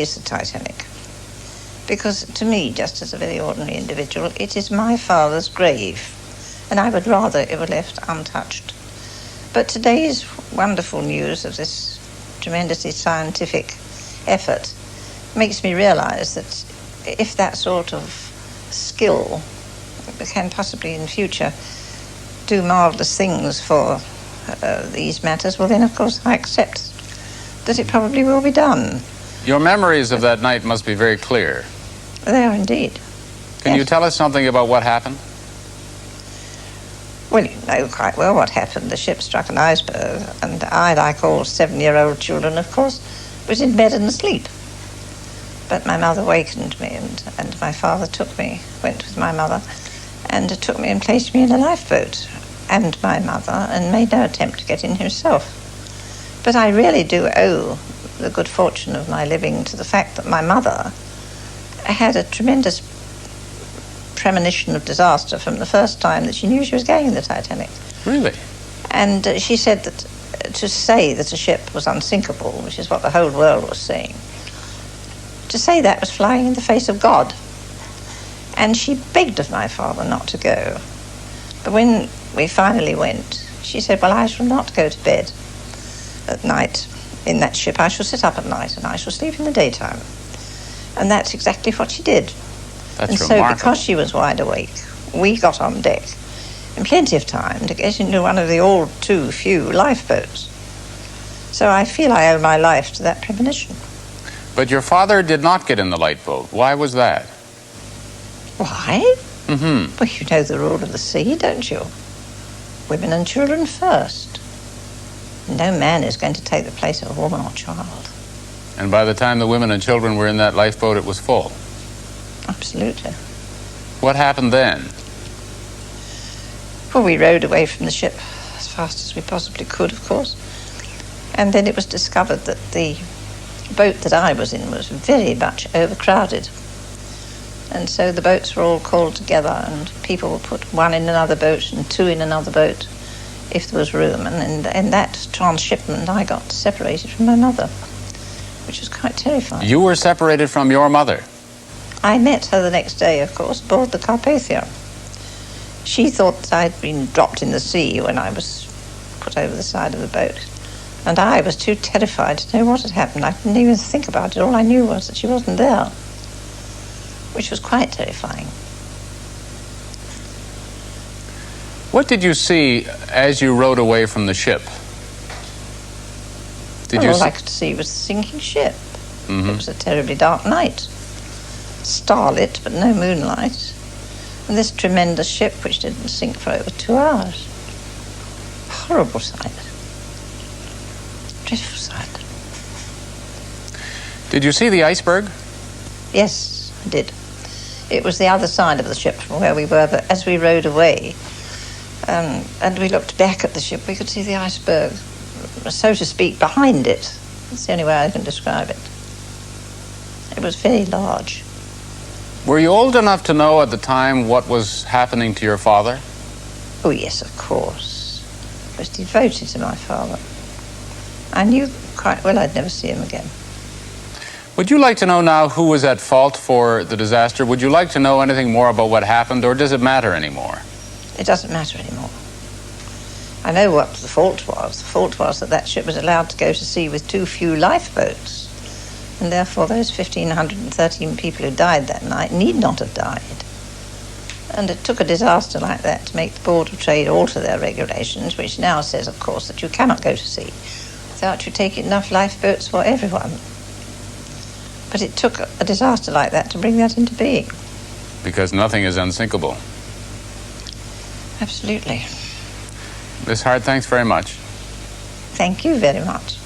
is the Titanic. Because to me, just as a very ordinary individual, it is my father's grave, and I would rather it were left untouched. But today's wonderful news of this tremendously scientific effort makes me realize that if that sort of skill can possibly in future do marvelous things for these matters, well then of course I accept that it probably will be done. Your memories of that night must be very clear. They are indeed. Can you tell us something about what happened? Well, you know quite well what happened. The ship struck an iceberg, and I, like all 7-year-old children, of course, was in bed and asleep. But my mother wakened me, and my father went with my mother, and took me and placed me in a lifeboat, and my mother, and made no attempt to get in himself. But I really do owe the good fortune of my living to the fact that my mother had a tremendous premonition of disaster from the first time that she knew she was going in the Titanic. Really? And she said that to say that a ship was unsinkable, which is what the whole world was saying, to say that was flying in the face of God. And she begged of my father not to go. But when we finally went, she said, well, I shall not go to bed at night in that ship. I shall sit up at night and I shall sleep in the daytime. And that's exactly what she did. That's and remarkable. So because she was wide awake, we got on deck in plenty of time to get into one of the all too few lifeboats. So I feel I owe my life to that premonition. But your father did not get in the lifeboat. Why was that? Why? Mm-hmm. Well, you know the rule of the sea, don't you? Women and children first. No man is going to take the place of a woman or child. And by the time the women and children were in that lifeboat, it was full. Absolutely. What happened then? Well, we rowed away from the ship as fast as we possibly could, of course. And then it was discovered that the boat that I was in was very much overcrowded. And so the boats were all called together, and people would put one in another boat and two in another boat if there was room. And in that transshipment, I got separated from my mother, which was quite terrifying. You were separated from your mother? I met her the next day, of course, aboard the Carpathia. She thought that I'd been dropped in the sea when I was put over the side of the boat. And I was too terrified to know what had happened. I didn't even think about it. All I knew was that she wasn't there, which was quite terrifying. What did you see as you rowed away from the ship? All I could see was the sinking ship. Mm-hmm. It was a terribly dark night. Starlit, but no moonlight. And this tremendous ship, which didn't sink for over 2 hours. Horrible sight. Dreadful sight. Did you see the iceberg? Yes, I did. It was the other side of the ship from where we were, but as we rowed away, and we looked back at the ship, we could see the iceberg, so to speak, behind it. That's the only way I can describe it. It was very large. Were you old enough to know at the time what was happening to your father? Oh, yes, of course. I was devoted to my father. I knew quite well I'd never see him again. Would you like to know now who was at fault for the disaster? Would you like to know anything more about what happened, or does it matter anymore? It doesn't matter anymore. I know what the fault was. The fault was that that ship was allowed to go to sea with too few lifeboats. And therefore those 1,513 people who died that night need not have died. And it took a disaster like that to make the Board of Trade alter their regulations, which now says, of course, that you cannot go to sea without you taking enough lifeboats for everyone. But it took a disaster like that to bring that into being. Because nothing is unsinkable. Absolutely. Miss Hart, thanks very much. Thank you very much.